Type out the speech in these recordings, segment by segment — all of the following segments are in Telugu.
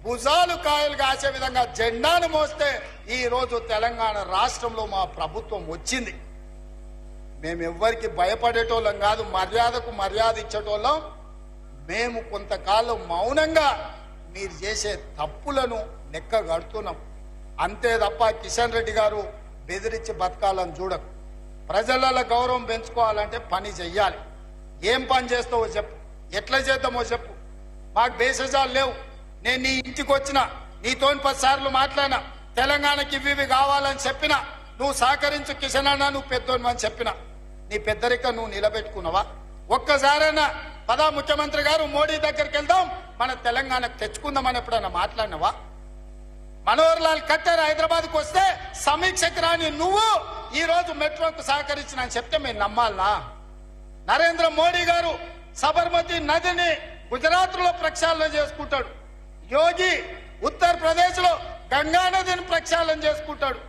భుజాలు కాయలు కాసే విధంగా జెండాను మోస్తే ఈ రోజు తెలంగాణ రాష్ట్రంలో మా ప్రభుత్వం వచ్చింది. మేమెవ్వరికి భయపడేటోళ్ళం కాదు, మర్యాదకు మర్యాద ఇచ్చేటోళ్ళం. మేము కొంతకాలం మౌనంగా మీరు చేసే తప్పులను లెక్క కడుతున్నాం అంతే తప్ప కిషన్ రెడ్డి గారు బెదిరించి బతకాలని చూడకు. ప్రజల గౌరవం పెంచుకోవాలంటే పని చెయ్యాలి. ఏం పని చేస్తావో చెప్పు, ఎట్లా చేద్దామో చెప్పు. మాకు బేసజాలు లేవు. నేను నీ ఇంటికి వచ్చిన, నీతో 10 సార్లు మాట్లాడినా, తెలంగాణకి ఇవి కావాలని చెప్పినా, నువ్వు సహకరించు కిషన్ అన్న, నువ్వు పెద్దోను అని చెప్పినా, నీ పెద్దరిక నువ్వు నిలబెట్టుకున్నావా? ఒక్కసారైనా పదా ముఖ్యమంత్రి గారు మోడీ దగ్గరికి వెళ్దాం, మన తెలంగాణకు తెచ్చుకుందామని ఎప్పుడైనా మాట్లాడినవా? మనోహర్ లాల్ ఖట్టర్ హైదరాబాద్కు వస్తే సమీక్షకు రాని నువ్వు ఈ రోజు మెట్రోకు సహకరించిన అని చెప్తే మేము నమ్మాలనా? నరేంద్ర మోడీ గారు సబర్మతి నదిని గుజరాత్ లో ప్రక్షాళన చేసుకుంటాడు. యోగి ఉత్తరప్రదేశ్ లో గంగా నదిని ప్రక్షాళన చేసుకుంటాడు.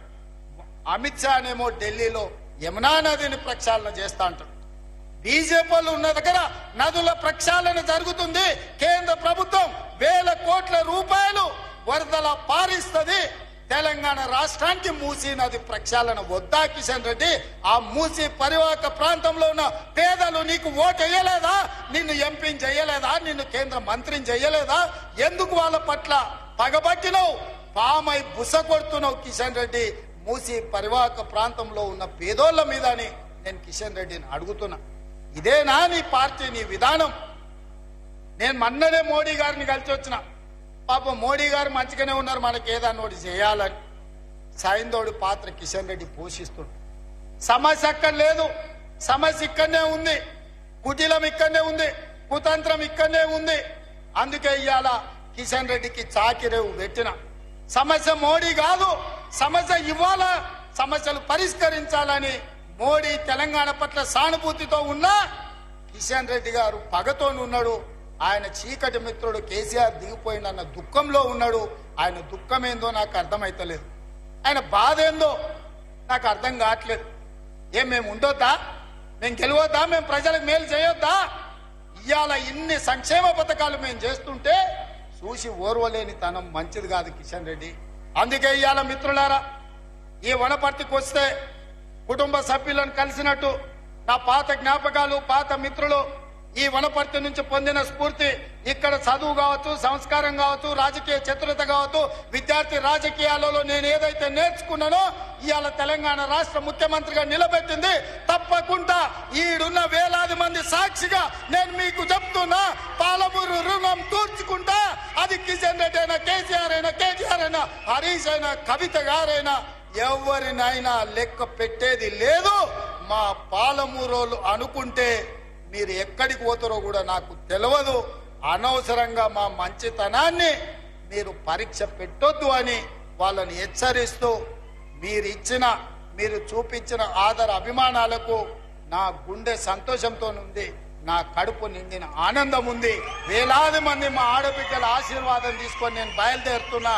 అమిత్ షా నేమో ఢిల్లీలో యమునా నదిని ప్రక్షాళన చేస్తా అంటాడు. బీజేపీలు ఉన్న దగ్గర నదుల ప్రక్షాళన జరుగుతుంది. కేంద్ర ప్రభుత్వం వేల కోట్ల రూపాయలు వరదల పారిస్తుంది. తెలంగాణ రాష్ట్రానికి మూసీ నది ప్రక్షాళన వద్దా కిషన్ రెడ్డి? ఆ మూసీ పరివాహక ప్రాంతంలో ఉన్న పేదలు నీకు ఓటు వేయలేదా? నిన్ను ఎంపీని చేయలేదా? నిన్ను కేంద్ర మంత్రిని చేయలేదా? ఎందుకు వాళ్ళ పట్ల పగబట్టినవు? పామై బుస కొడుతున్నావు కిషన్ రెడ్డి మూసీ పరివాహక ప్రాంతంలో ఉన్న పేదోళ్ల మీద అని నేను కిషన్ రెడ్డిని అడుగుతున్నా. ఇదేనా నీ పార్టీ, నీ విధానం? నేను మొన్ననే మోడీ గారిని కలిసి వచ్చిన. పాపం మోడీ గారు మంచిగానే ఉన్నారు, మనకి ఏదన్నా ఒకటి చేయాలని. సాయందోడి పాత్ర కిషన్ రెడ్డి పోషిస్తుండు. సమస్య అక్కడ లేదు, సమస్య ఇక్కడనే ఉంది. కుటిలం ఇక్కడనే ఉంది, కుతంత్రం ఇక్కడనే ఉంది. అందుకే ఇవాళ కిషన్ రెడ్డికి చాకిరేవు పెట్టిన. సమస్య మోడీ కాదు, సమస్య ఇవాళ సమస్యలు పరిష్కరించాలని మోడీ తెలంగాణ పట్ల సానుభూతితో ఉన్నా కిషన్ రెడ్డి గారు పగతో ఉన్నాడు. ఆయన చీకటి మిత్రుడు కేసీఆర్ దిగిపోయిందన్న దుఃఖంలో ఉన్నాడు. ఆయన దుఃఖం ఏందో నాకు అర్థమైతలేదు, ఆయన బాధ ఏందో నాకు అర్థం కావట్లేదు. మేము ఉండొద్దా? మేము గెలవద్దా? మేము ప్రజలకు మేలు చేయొద్దా? ఇవాళ ఇన్ని సంక్షేమ పథకాలు మేము చేస్తుంటే చూసి ఓర్వలేని తనం మంచిది కాదు కిషన్ రెడ్డి. అందుకే ఇవాళ మిత్రులారా, ఈ వనపర్తికి వస్తే కుటుంబ సభ్యులను కలిసినట్టు నా పాత జ్ఞాపకాలు, పాత మిత్రులు, ఈ వనపర్తి నుంచి పొందిన స్ఫూర్తి, ఇక్కడ చదువు కావచ్చు, సంస్కారం కావచ్చు, రాజకీయ చతురత కావచ్చు, విద్యార్థి రాజకీయాలలో నేను ఏదైతే నేర్చుకున్నానో ఇవాళ తెలంగాణ రాష్ట్ర ముఖ్యమంత్రిగా నిలబెట్టింది. తప్పకుండా ఈడున్న వేలాది మంది సాక్షిగా నేను మీకు చెప్తున్నా, పాలమూరు రుణం తూర్చుకుంటా. అది కిషన్ రెడ్డి అయినా, కేసీఆర్ అయినా, కేటీఆర్ అయినా, హరీష్ అయినా, కవిత గారైనా, ఎవరినైనా లెక్క పెట్టేది లేదు. మా పాలమూరోళ్ళు అనుకుంటే మీరు ఎక్కడికి పోతారో కూడా నాకు తెలియదు. అనవసరంగా మా మంచితనాన్ని మీరు పరీక్ష పెట్టొద్దు అని వాళ్ళని హెచ్చరిస్తూ, మీరు చూపించిన ఆదర అభిమానాలకు నా గుండె సంతోషంతో ఉంది, నా కడుపు నిండిన ఆనందం ఉంది. వేలాది మంది మా ఆడబిడ్డల ఆశీర్వాదం తీసుకొని నేను బయలుదేరుతున్నా.